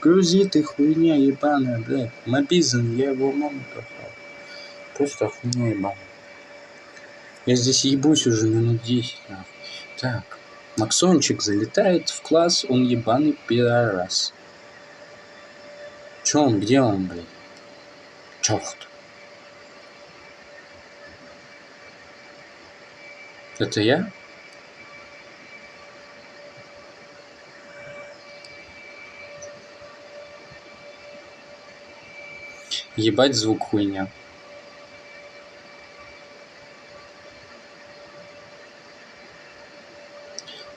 Грузи ты, хуйня ебаная, блядь. Мобизм, я его маму пахал. Просто хуйня ебаная. Я здесь ебусь уже минут 10, нахуй. Так, Максончик залетает в класс, он ебаный пидорас. Чё он, где он, блядь? Чёрт. Это я? Ебать звук хуйня.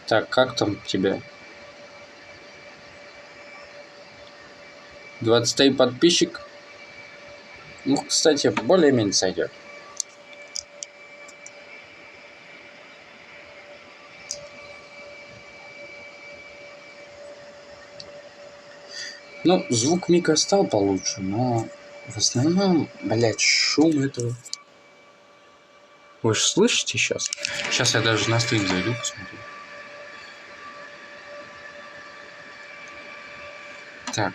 Так, как там тебя? 23 подписчик. Ну, кстати, более-менее сойдет. Ну, звук мика стал получше, но в основном, блядь, шум этого. Вы же слышите сейчас? Сейчас я даже на стрим зайду, посмотрю. Так,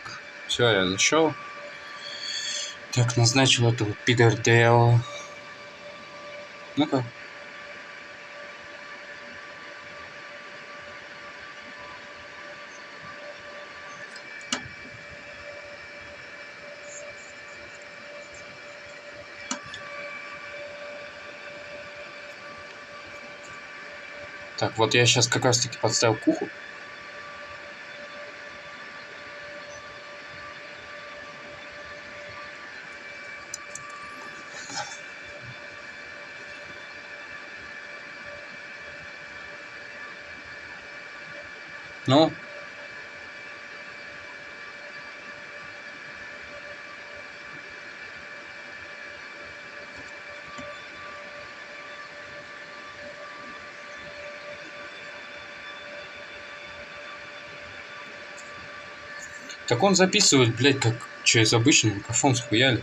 все, я зашел. Так, назначил этого пидордео. Ну-ка. Так, вот я сейчас как раз таки подставил к уху. Ну? Так он записывает, блядь, как через обычный микрофон схуяли.